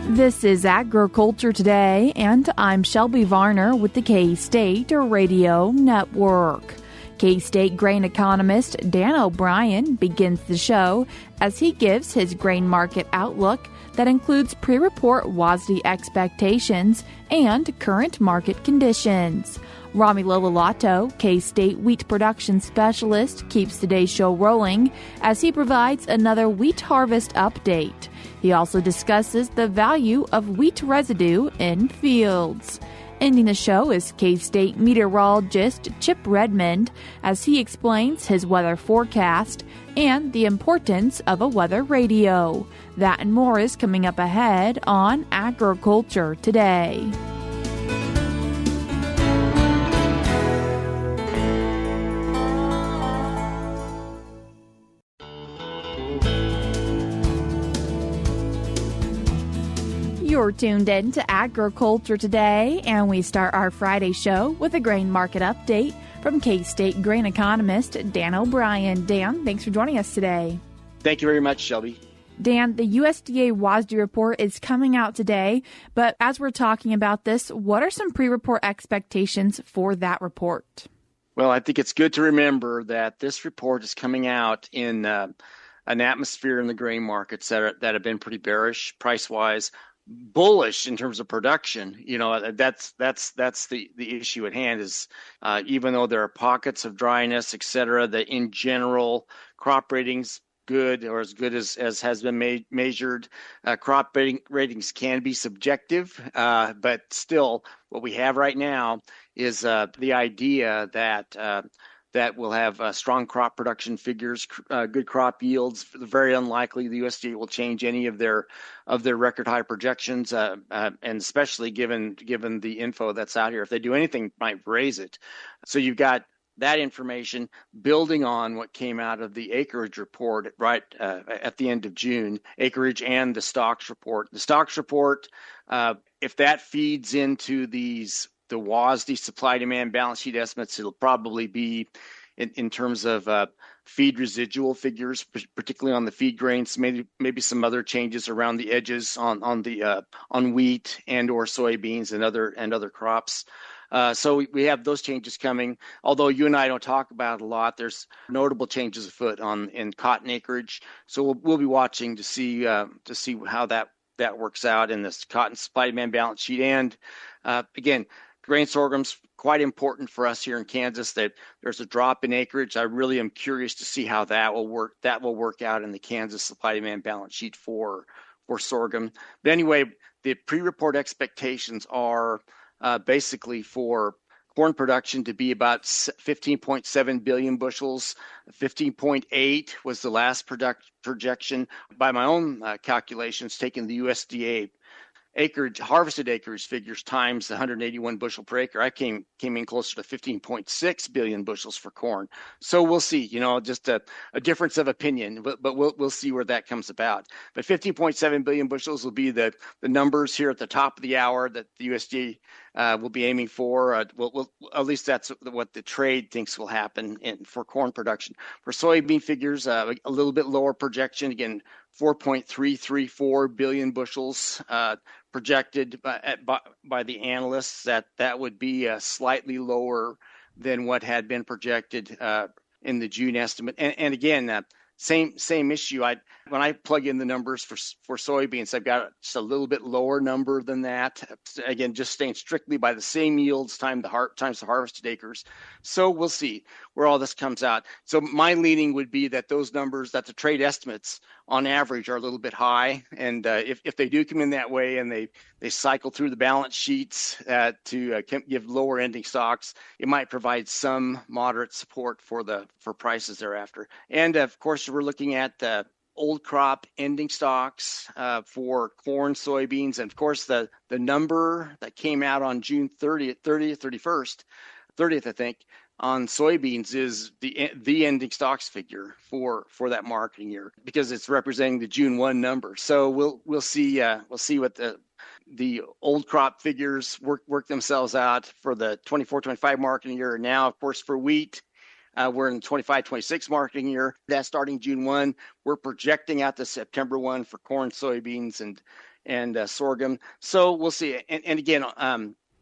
This is Agriculture Today, and I'm Shelby Varner with the K-State Radio Network. K-State grain economist Dan O'Brien begins the show as he gives his grain market outlook that includes pre-report WASDE expectations and current market conditions. Romulo Lollato, K-State wheat production specialist, keeps today's show rolling as he provides another wheat harvest update. He also discusses the value of wheat residue in fields. Ending the show is K-State meteorologist Chip Redmond as he explains his weather forecast and the importance of a weather radio. That and more is coming up ahead on Agriculture Today. You're tuned in to Agriculture Today, and we start our Friday show with a grain market update from K-State grain economist Dan O'Brien. Dan, thanks for joining us today. Thank you very much, Shelby. Dan, the USDA WASDE report is coming out today, but as we're talking about this, what are some pre-report expectations for that report? Well, I think it's good to remember that this report is coming out in an atmosphere in the grain markets that have been pretty bearish price-wise. Bullish in terms of production. That's the issue at hand is even though there are pockets of dryness, et cetera, that in general crop ratings good or as good as has been measured. Crop ratings can be subjective, but still what we have right now is the idea that we'll have strong crop production figures, good crop yields. Very unlikely the USDA will change any of their record high projections, and especially given the info that's out here. If they do anything, might raise it. So you've got that information building on what came out of the acreage report right at the end of June, acreage and the stocks report. The stocks report, if that feeds into the WASDE supply-demand balance sheet estimates, it'll probably be in terms of feed residual figures, particularly on the feed grains, maybe some other changes around the edges on wheat and or soybeans and other crops. So we have those changes coming. Although you and I don't talk about it a lot, there's notable changes afoot in cotton acreage. So we'll be watching to see how that works out in this cotton supply-demand balance sheet. And again, grain sorghum's quite important for us here in Kansas. That there's a drop in acreage. I really am curious to see how that will work. That will work out in the Kansas supply-demand balance sheet for sorghum. But anyway, the pre-report expectations are basically for corn production to be about 15.7 billion bushels. 15.8 was the last projection. By my own calculations, taking the USDA harvested acreage figures times the 181 bushel per acre, I came in closer to 15.6 billion bushels for corn. So we'll see, just a difference of opinion, but we'll see where that comes about. But 15.7 billion bushels will be the numbers here at the top of the hour that the USDA will be aiming for. At least that's what the trade thinks will happen for corn production. For soybean figures, a little bit lower projection, again, 4.334 billion bushels projected by the analysts. That would be slightly lower than what had been projected in the June estimate. And again, same issue. When I plug in the numbers for soybeans, I've got just a little bit lower number than that. Again, just staying strictly by the same yields times the harvested acres. So we'll see where all this comes out. So my leaning would be that those numbers, that the trade estimates on average are a little bit high. And if they do come in that way and they cycle through the balance sheets to give lower ending stocks, it might provide some moderate support for prices thereafter. And of course, we're looking at old crop ending stocks for corn, soybeans, and of course the number that came out on June 30th, I think, on soybeans is the ending stocks figure for that marketing year because it's representing the June 1 number. So we'll see what the old crop figures work themselves out for the 24-25 marketing year. And now, of course, for wheat, We're in the 25-26 marketing year. That's starting June 1. We're projecting out to September 1 for corn, soybeans, and sorghum. So we'll see. And again,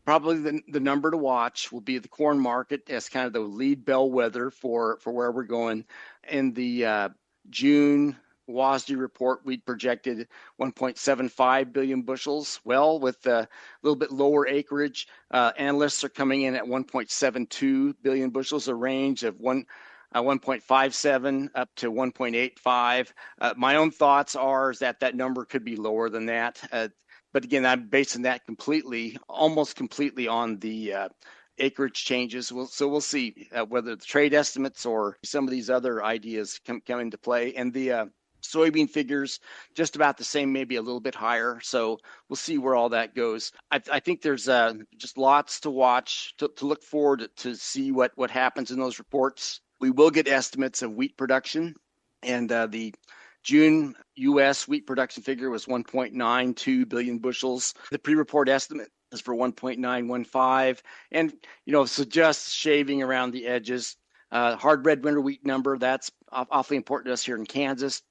probably the number to watch will be the corn market as kind of the lead bellwether for where we're going. In the June WASDE report, we projected 1.75 billion bushels. Well, with a little bit lower acreage, analysts are coming in at 1.72 billion bushels, a range of 1.57 up to 1.85. My own thoughts are is that number could be lower than that. But again, I'm basing that almost completely on the acreage changes. So we'll see whether the trade estimates or some of these other ideas come into play. And the soybean figures just about the same, maybe a little bit higher. So we'll see where all that goes. I think there's just lots to watch, to look forward to see what happens in those reports. We will get estimates of wheat production, and the June U.S. wheat production figure was 1.92 billion bushels. The pre-report estimate is for 1.915, and suggests shaving around the edges. Hard red winter wheat number, that's awfully important to us here in Kansas,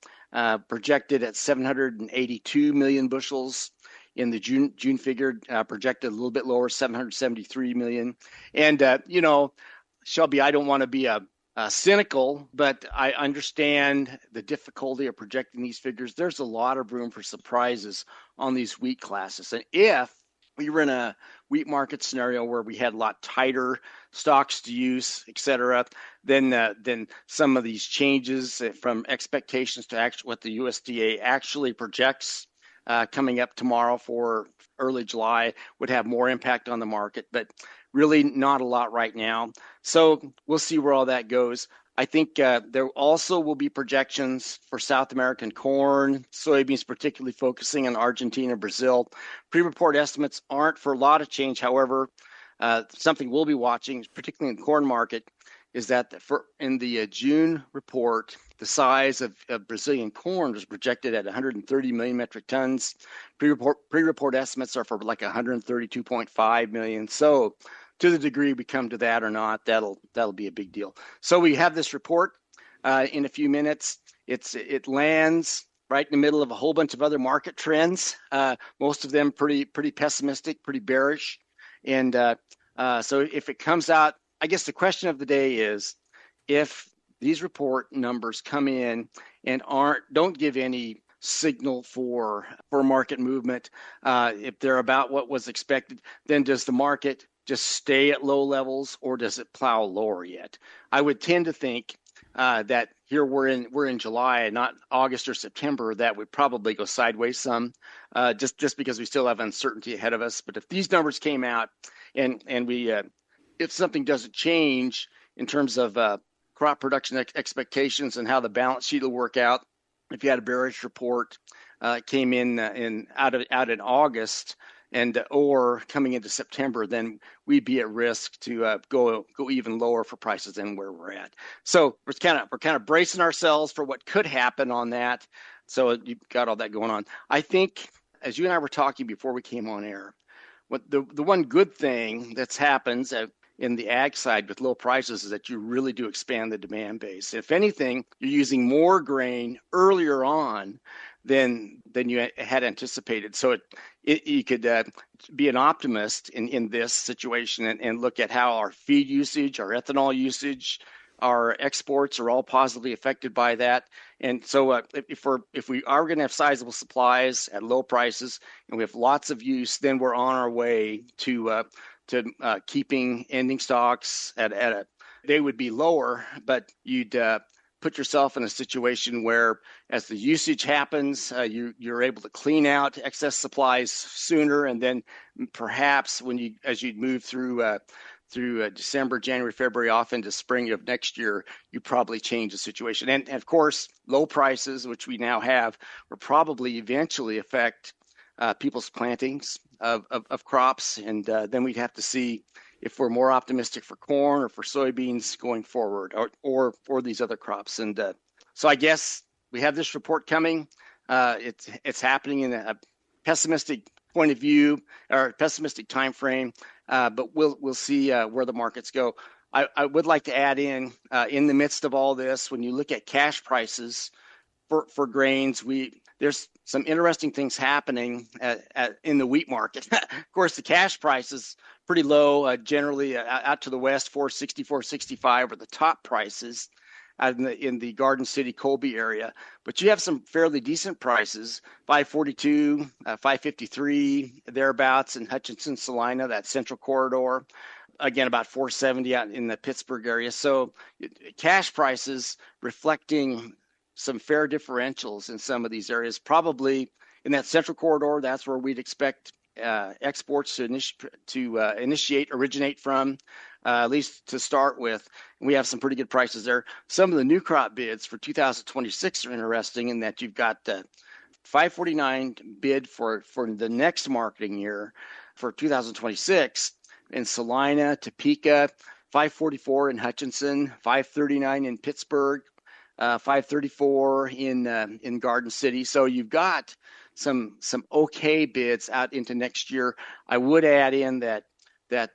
projected at 782 million bushels. In the June figure, projected a little bit lower, 773 million. And Shelby, I don't want to be cynical, but I understand the difficulty of projecting these figures. There's a lot of room for surprises on these wheat classes. And if we were in a wheat market scenario where we had a lot tighter stocks to use, et cetera, then some of these changes from expectations to actually what the USDA actually projects coming up tomorrow for early July would have more impact on the market, but really not a lot right now. So we'll see where all that goes. I think there also will be projections for South American corn, soybeans, particularly focusing on Argentina, Brazil. Pre-report estimates aren't for a lot of change. However, something we'll be watching, particularly in the corn market, is that in the June report, the size of Brazilian corn was projected at 130 million metric tons. Pre-report estimates are for like 132.5 million. So to the degree we come to that or not, that'll be a big deal. So we have this report in a few minutes. It lands right in the middle of a whole bunch of other market trends, most of them pretty pessimistic, pretty bearish. And so if it comes out, I guess the question of the day is, if these report numbers come in and don't give any signal for market movement, if they're about what was expected, then does the market just stay at low levels, or does it plow lower yet? I would tend to think that here we're in July, not August or September, that would probably go sideways some, just because we still have uncertainty ahead of us. But if these numbers came out and we if something doesn't change in terms of crop production expectations and how the balance sheet will work out, if you had a bearish report came in out in August or coming into September, then we'd be at risk to go even lower for prices than where we're at. So we're kind of bracing ourselves for what could happen on that. So you've got all that going on. I think, as you and I were talking before we came on air, what the one good thing that's happens in the ag side with low prices is that you really do expand the demand base. If anything, you're using more grain earlier on than you had anticipated. So you could be an optimist in this situation and look at how our feed usage, our ethanol usage, our exports are all positively affected by that. And so if we are going to have sizable supplies at low prices and we have lots of use, then we're on our way to keeping ending stocks they would be lower, but you'd put yourself in a situation where, as the usage happens, you're able to clean out excess supplies sooner, and then perhaps as you move through December, January, February, off into spring of next year, you probably change the situation. And of course, low prices, which we now have, will probably eventually affect people's plantings of crops, and then we'd have to see if we're more optimistic for corn or for soybeans going forward, or for these other crops. And so I guess we have this report coming. It's happening in a pessimistic point of view or pessimistic time frame, but we'll see where the markets go. I would like to add in the midst of all this, when you look at cash prices for grains, there's some interesting things happening in the wheat market. Of course, the cash price is pretty low, generally out to the west. 460, 465 are the top prices out in the Garden City, Colby area. But you have some fairly decent prices, 542, 553, thereabouts in Hutchinson, Salina, that central corridor. Again, about 470 out in the Pittsburgh area. So cash prices reflecting some fair differentials in some of these areas. Probably in that central corridor, that's where we'd expect exports to originate from, at least to start with. And we have some pretty good prices there. Some of the new crop bids for 2026 are interesting in that you've got the 549 bid for the next marketing year for 2026 in Salina, Topeka, 544 in Hutchinson, 539 in Pittsburgh, 534 in Garden City. So you've got some okay bids out into next year. I would add in that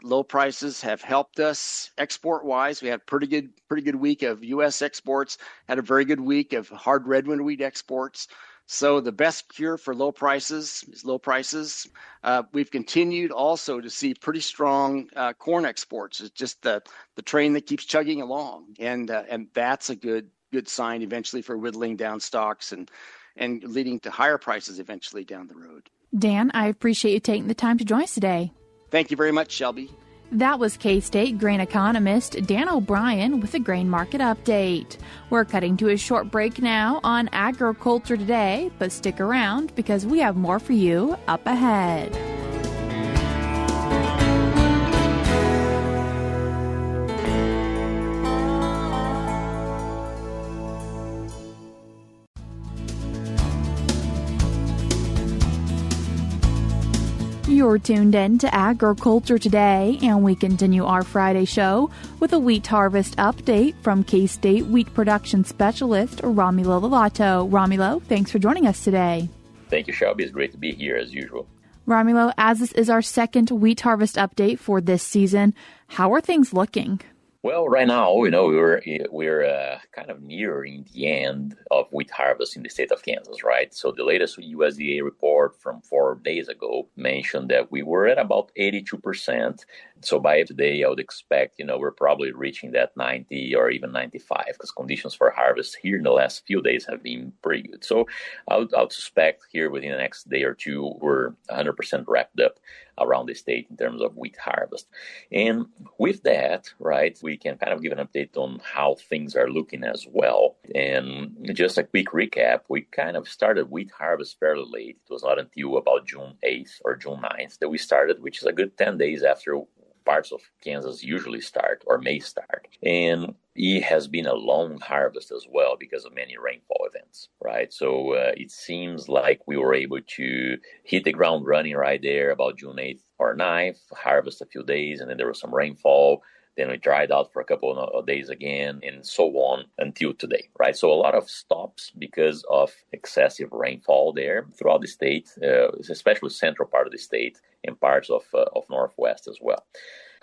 low prices have helped us export wise. We had pretty good week of U.S. exports. Had a very good week of hard Redmond wheat exports. So the best cure for low prices is low prices. We've continued also to see pretty strong corn exports. It's just the train that keeps chugging along, and that's a good sign eventually for whittling down stocks and leading to higher prices eventually down the road. Dan, I appreciate you taking the time to join us today. Thank you very much, Shelby. That was K-State grain economist Dan O'Brien with a grain market update. We're cutting to a short break now on Agriculture Today, but stick around because we have more for you up ahead. You're tuned in to Agriculture Today, and we continue our Friday show with a wheat harvest update from K-State wheat production specialist Romulo Lollato. Romulo, thanks for joining us today. Thank you, Shelby. It's great to be here as usual. Romulo, as this is our second wheat harvest update for this season, how are things looking? Well, right now, we're kind of nearing the end of wheat harvest in the state of Kansas, right? So the latest USDA report from 4 days ago mentioned that we were at about 82%. So by today, I would expect, we're probably reaching that 90 or even 95 because conditions for harvest here in the last few days have been pretty good. So I would suspect here within the next day or two, we're 100% wrapped up around the state in terms of wheat harvest. And with that, right, we can kind of give an update on how things are looking as well. And just a quick recap, we kind of started wheat harvest fairly late. It was not until about June 8th or June 9th that we started, which is a good 10 days after parts of Kansas usually start or may start. And it has been a long harvest as well because of many rainfall events, right? So it seems like we were able to hit the ground running right there about June 8th or 9th, harvest a few days, and then there was some rainfall. Then we dried out for a couple of days again, and so on until today, right? So a lot of stops because of excessive rainfall there throughout the state, especially central part of the state and parts of Northwest as well.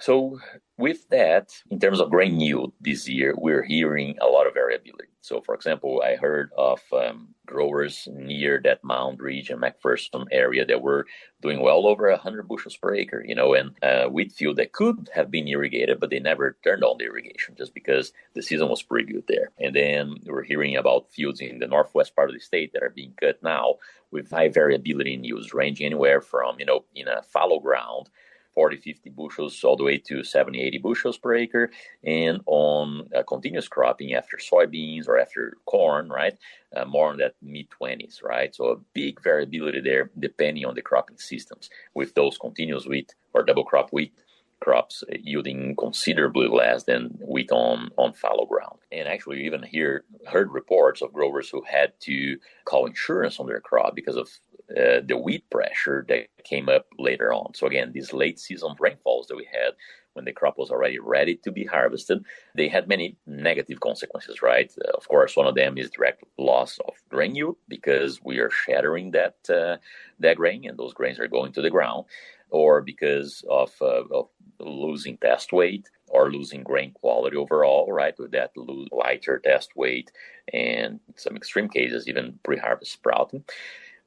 So with that, in terms of grain yield this year, we're hearing a lot of variability. So, for example, I heard of growers near that Mound region, McPherson area that were doing well over 100 bushels per acre, and wheat field that could have been irrigated, but they never turned on the irrigation just because the season was pretty good there. And then we're hearing about fields in the northwest part of the state that are being cut now with high variability in yields, ranging anywhere from, in a fallow ground, 40, 50 bushels all the way to 70, 80 bushels per acre. And on continuous cropping after soybeans or after corn, right, more on that mid-20s, right? So a big variability there depending on the cropping systems with those continuous wheat or double crop wheat crops yielding considerably less than wheat on fallow ground. And actually even heard reports of growers who had to call insurance on their crop because of the wheat pressure that came up later on. So again, these late season rainfalls that we had when the crop was already ready to be harvested, they had many negative consequences, right? Of course, one of them is direct loss of grain yield because we are shattering that grain and those grains are going to the ground, or because of losing test weight or losing grain quality overall, right, with that lighter test weight and in some extreme cases, even pre-harvest sprouting.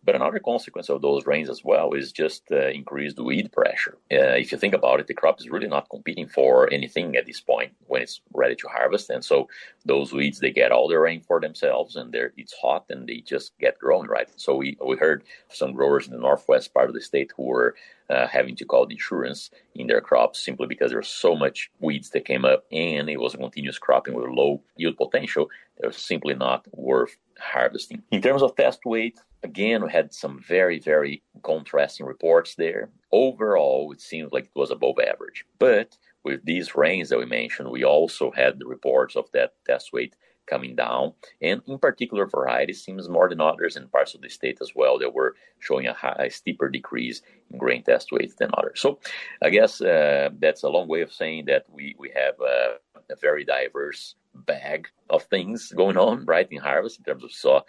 But another consequence of those rains as well is just increased weed pressure. If you think about it, the crop is really not competing for anything at this point when it's ready to harvest. And so those weeds, they get all the rain for themselves, and it's hot and they just get growing, right? So we heard some growers in the northwest part of the state who were having to call the insurance in their crops simply because there was so much weeds that came up and it was a continuous cropping with low yield potential. It was simply not worth harvesting. In terms of test weight, again, we had some very, very contrasting reports there. Overall, it seems like it was above average. But with these rains that we mentioned, we also had the reports of that test weight coming down. And in particular, varieties seems more than others in parts of the state as well that were showing a steeper decrease in grain test weights than others. So I guess that's a long way of saying that we have a very diverse bag of things going on, right, in harvest in terms of saw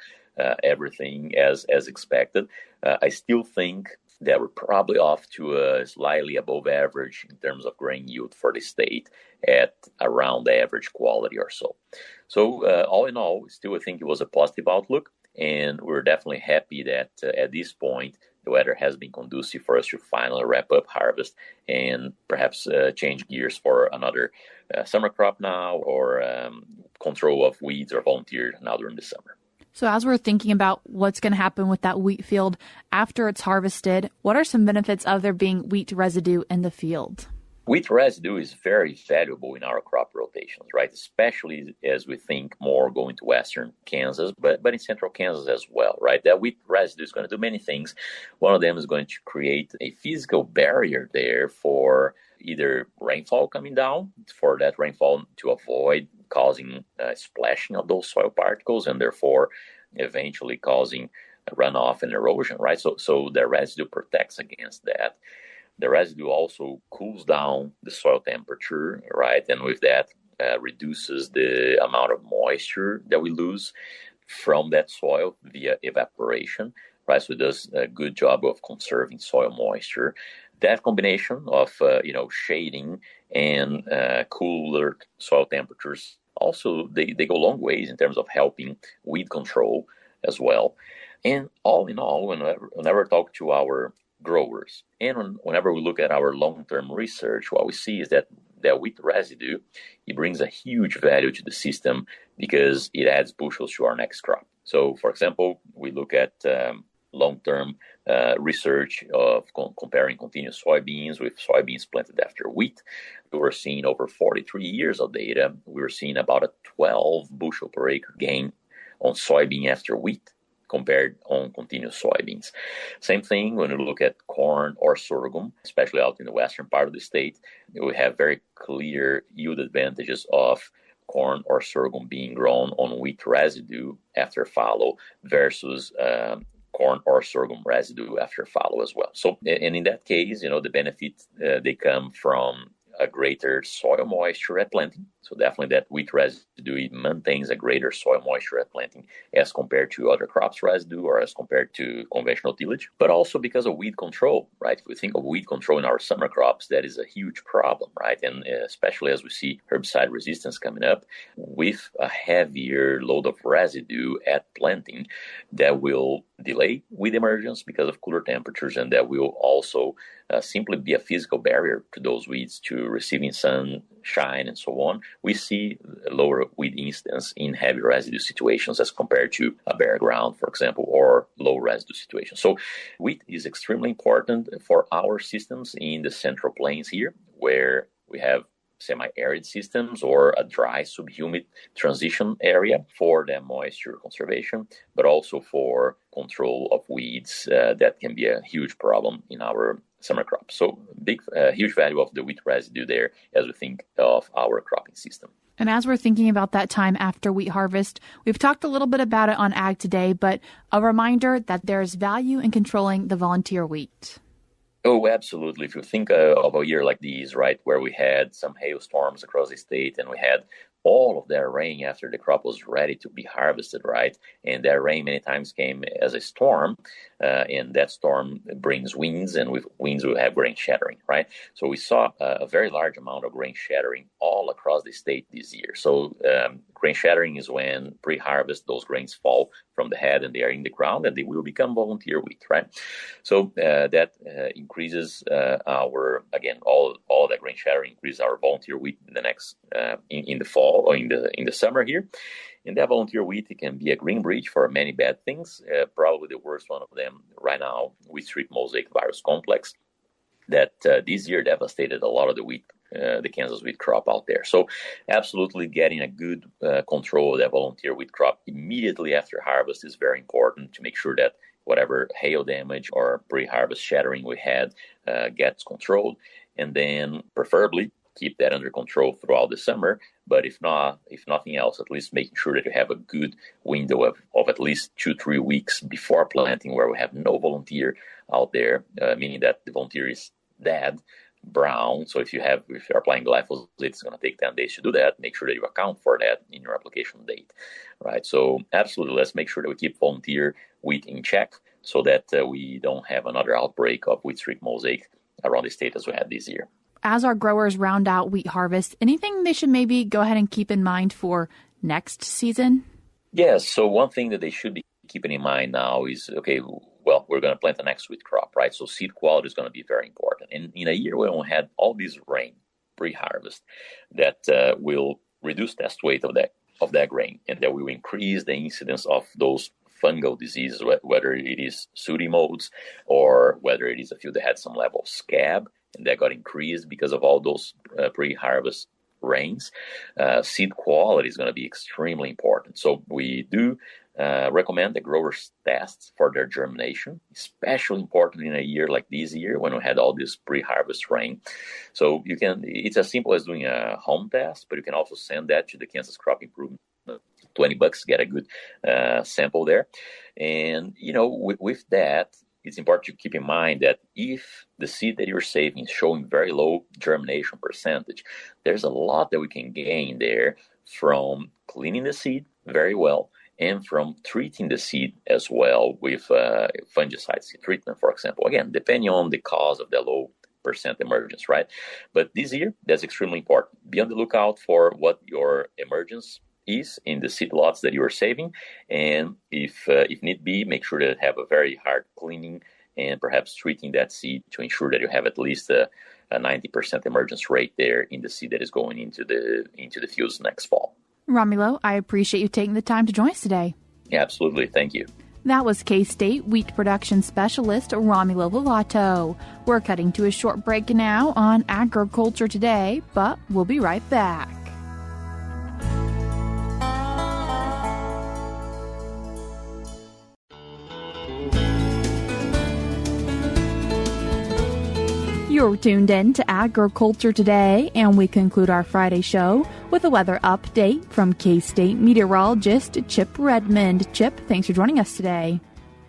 everything as expected. I still think that we're probably off to a slightly above average in terms of grain yield for the state at around the average quality or so. So all in all, still I think it was a positive outlook, and we're definitely happy that at this point the weather has been conducive for us to finally wrap up harvest and perhaps change gears for another summer crop now, or control of weeds or volunteer now during the summer. So as we're thinking about what's going to happen with that wheat field after it's harvested, what are some benefits of there being wheat residue in the field? Wheat residue is very valuable in our crop rotations, right? Especially as we think more going to western Kansas, but in central Kansas as well, right? That wheat residue is going to do many things. One of them is going to create a physical barrier there for either rainfall coming down, for that rainfall to avoid causing splashing of those soil particles and therefore eventually causing runoff and erosion, right? So the residue protects against that. The residue also cools down the soil temperature, right? And with that, reduces the amount of moisture that we lose from that soil via evaporation, right? So it does a good job of conserving soil moisture. That combination of, shading and cooler soil temperatures, also they go long ways in terms of helping weed control as well. And all in all, whenever I talk to our growers and whenever we look at our long-term research, what we see is that wheat residue, it brings a huge value to the system because it adds bushels to our next crop. So, for example, we look at long-term research of comparing continuous soybeans with soybeans planted after wheat. We were seeing over 43 years of data. We were seeing about a 12 bushel per acre gain on soybean after wheat compared on continuous soybeans. Same thing when we look at corn or sorghum, especially out in the western part of the state. We have very clear yield advantages of corn or sorghum being grown on wheat residue after fallow versus corn or sorghum residue after fallow as well. So, and in that case, the benefits, they come from a greater soil moisture at planting. So definitely that wheat residue maintains a greater soil moisture at planting as compared to other crops residue or as compared to conventional tillage, but also because of weed control, right? If we think of weed control in our summer crops, that is a huge problem, right? And especially as we see herbicide resistance coming up with a heavier load of residue at planting that will delay weed emergence because of cooler temperatures, and that will also simply be a physical barrier to those weeds to receiving sunshine and so on. We see a lower weed incidence in heavy residue situations as compared to a bare ground, for example, or low residue situations. So wheat is extremely important for our systems in the Central Plains here, where we have semi-arid systems or a dry subhumid transition area for the moisture conservation, but also for control of weeds that can be a huge problem in our summer crops. So huge value of the wheat residue there as we think of our cropping system. And as we're thinking about that time after wheat harvest, we've talked a little bit about it on Ag Today, but a reminder that there's value in controlling the volunteer wheat. Oh, absolutely. If you think of a year like these, right, where we had some hailstorms across the state and we had all of that rain after the crop was ready to be harvested, right? And that rain many times came as a storm, and that storm brings winds, and with winds we have grain shattering, right? So we saw a very large amount of grain shattering all across the state this year. So grain shattering is when pre-harvest those grains fall from the head and they are in the ground and they will become volunteer wheat, right? So that increases our, again, all that grain shattering increases our volunteer wheat in the next in the fall or in the summer here. And that volunteer wheat, it can be a green bridge for many bad things. Probably the worst one of them right now, wheat streak mosaic virus complex, that this year devastated a lot of the wheat, the Kansas wheat crop out there. So absolutely getting a good control of that volunteer wheat crop immediately after harvest is very important to make sure that whatever hail damage or pre-harvest shattering we had gets controlled. And then preferably keep that under control throughout the summer. But if nothing else, at least making sure that you have a good window of at least 2-3 weeks before planting where we have no volunteer out there, meaning that the volunteer is dead, brown. So if you're applying glyphosate, it's going to take 10 days to do that. Make sure that you account for that in your application date, right? So absolutely, let's make sure that we keep volunteer wheat in check so that we don't have another outbreak of wheat streak mosaic around the state as we had this year. As our growers round out wheat harvest, anything they should maybe go ahead and keep in mind for next season? Yes. So one thing that they should be keeping in mind now is, okay, well, we're going to plant the next wheat crop, right? So seed quality is going to be very important. And in a year when we had all this rain pre-harvest, that will reduce test weight of that grain, and that will increase the incidence of those fungal diseases, whether it is sooty molds or whether it is a field that had some level of scab, and that got increased because of all those pre-harvest rains. Seed quality is going to be extremely important. So we do recommend the growers test for their germination, especially important in a year like this year when we had all this pre-harvest rain. So it's as simple as doing a home test, but you can also send that to the Kansas Crop Improvement. $20, get a good sample there. And, with that, it's important to keep in mind that if the seed that you're saving is showing very low germination percentage, there's a lot that we can gain there from cleaning the seed very well and from treating the seed as well with fungicide seed treatment, for example. Again, depending on the cause of the low percent emergence, right? But this year, that's extremely important. Be on the lookout for what your emergence is in the seed lots that you are saving, and if need be, make sure that you have a very hard cleaning and perhaps treating that seed to ensure that you have at least a 90% emergence rate there in the seed that is going into the fields next fall. Romulo, I appreciate you taking the time to join us today. Yeah, absolutely. Thank you. That was K-State Wheat Production Specialist Romulo Lollato. We're cutting to a short break now on Agriculture Today, but we'll be right back. You're tuned in to Agriculture Today, and we conclude our Friday show with a weather update from K-State meteorologist Chip Redmond. Chip, thanks for joining us today.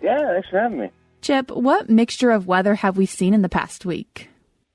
Yeah, thanks for having me. Chip, what mixture of weather have we seen in the past week?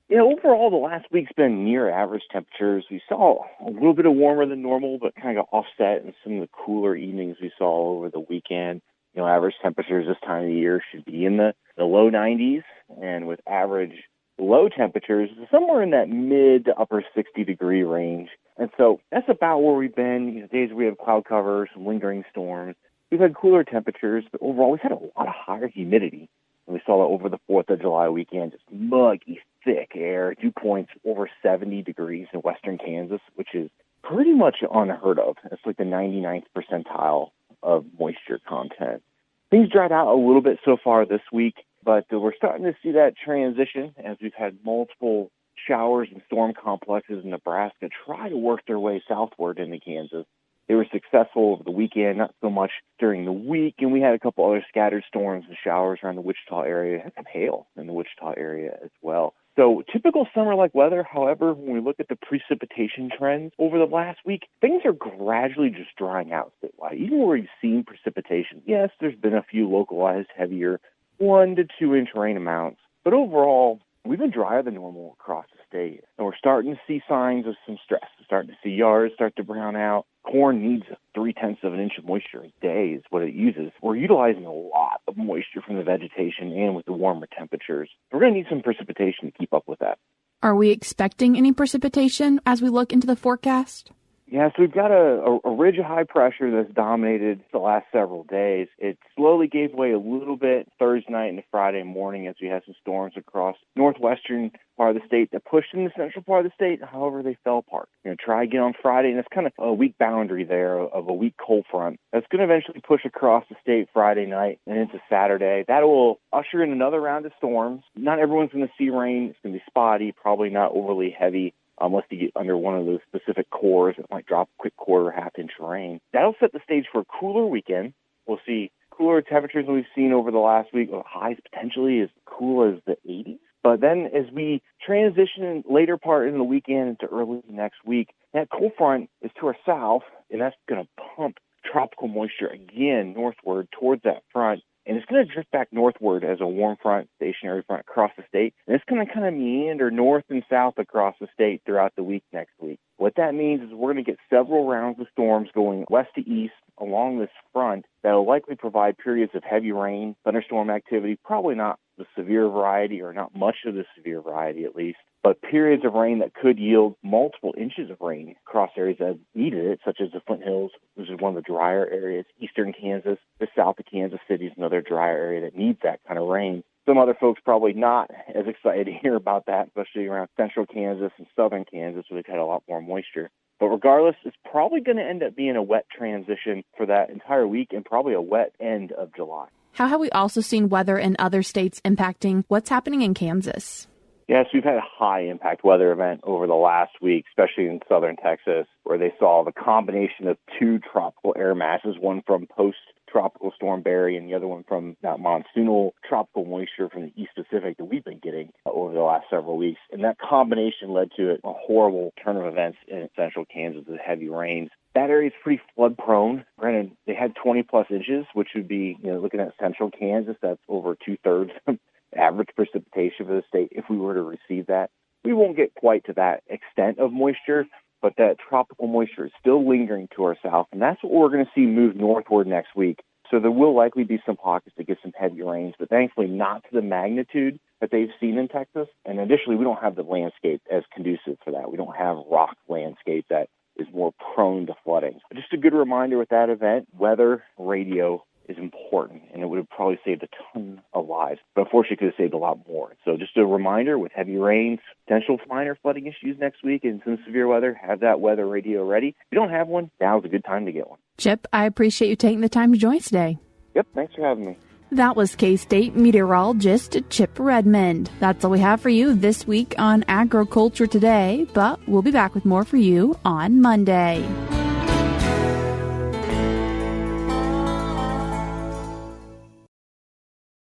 Yeah, overall, the last week's been near average temperatures. We saw a little bit of warmer than normal, but kind of offset in some of the cooler evenings we saw over the weekend. Average temperatures this time of the year should be in the low 90s, and with average low temperatures somewhere in that mid to upper 60-degree range. And so that's about where we've been. Days we have cloud cover, some lingering storms. We've had cooler temperatures, but overall we've had a lot of higher humidity. And we saw that over the 4th of July weekend, just muggy, thick air, dew points over 70 degrees in western Kansas, which is pretty much unheard of. It's like the 99th percentile of moisture content. Things dried out a little bit so far this week, but we're starting to see that transition as we've had multiple showers and storm complexes in Nebraska try to work their way southward into Kansas. They were successful over the weekend, not so much during the week, and we had a couple other scattered storms and showers around the Wichita area. Had some hail in the Wichita area as well. So typical summer-like weather. However, when we look at the precipitation trends over the last week, things are gradually just drying out statewide. Even where we've seen precipitation, yes, there's been a few localized heavier 1 to 2 inch rain amounts. But overall, we've been drier than normal across the state. And we're starting to see signs of some stress. We're starting to see yards start to brown out. Corn needs 0.3 of an inch of moisture a day is what it uses. We're utilizing a lot of moisture from the vegetation and with the warmer temperatures. We're going to need some precipitation to keep up with that. Are we expecting any precipitation as we look into the forecast? Yeah, so we've got a ridge of high pressure that's dominated the last several days. It slowly gave way a little bit Thursday night and Friday morning as we had some storms across northwestern part of the state that pushed in the central part of the state. However, they fell apart. We're going to try again on Friday, and it's kind of a weak boundary there of a weak cold front that's going to eventually push across the state Friday night and into Saturday. That will usher in another round of storms. Not everyone's going to see rain. It's going to be spotty, probably not overly heavy. Unless you get under one of those specific cores, it might drop a quick quarter, half-inch rain. That'll set the stage for a cooler weekend. We'll see cooler temperatures than we've seen over the last week. Highs potentially as cool as the 80s. But then as we transition later part in the weekend into early next week, that cold front is to our south, and that's going to pump tropical moisture again northward towards that front. And it's going to drift back northward as a warm front, stationary front across the state. And it's going to kind of meander north and south across the state throughout the week next week. What that means is we're going to get several rounds of storms going west to east along this front that will likely provide periods of heavy rain, thunderstorm activity, probably not the severe variety or not much of the severe variety at least, but periods of rain that could yield multiple inches of rain across areas that needed it, such as the Flint Hills, which is one of the drier areas, eastern Kansas, the south of Kansas City is another drier area that needs that kind of rain. Some other folks probably not as excited to hear about that, especially around central Kansas and southern Kansas, where they've had a lot more moisture. But regardless, it's probably going to end up being a wet transition for that entire week and probably a wet end of July. How have we also seen weather in other states impacting what's happening in Kansas? Yes, we've had a high-impact weather event over the last week, especially in southern Texas, where they saw the combination of two tropical air masses, one from post-tropical storm Barry and the other one from that monsoonal tropical moisture from the East Pacific that we've been getting over the last several weeks. And that combination led to a horrible turn of events in central Kansas with heavy rains. That area is pretty flood-prone. Granted, they had 20-plus inches, which would be, looking at central Kansas, that's over two-thirds of average precipitation for the state if we were to receive that. We won't get quite to that extent of moisture, but that tropical moisture is still lingering to our south, and that's what we're going to see move northward next week. So there will likely be some pockets that get some heavy rains, but thankfully not to the magnitude that they've seen in Texas. And additionally, we don't have the landscape as conducive for that. We don't have rock landscape that is more prone to flooding. But just a good reminder with that event, weather radio is important, and it would have probably saved a ton of lives, but unfortunately could have saved a lot more. So just a reminder, with heavy rains, potential minor flooding issues next week, and some severe weather, have that weather radio ready. If you don't have one, now's a good time to get one. Chip, I appreciate you taking the time to join us today. Yep, thanks for having me. That was K-State meteorologist Chip Redmond. That's all we have for you this week on Agriculture Today, but we'll be back with more for you on Monday.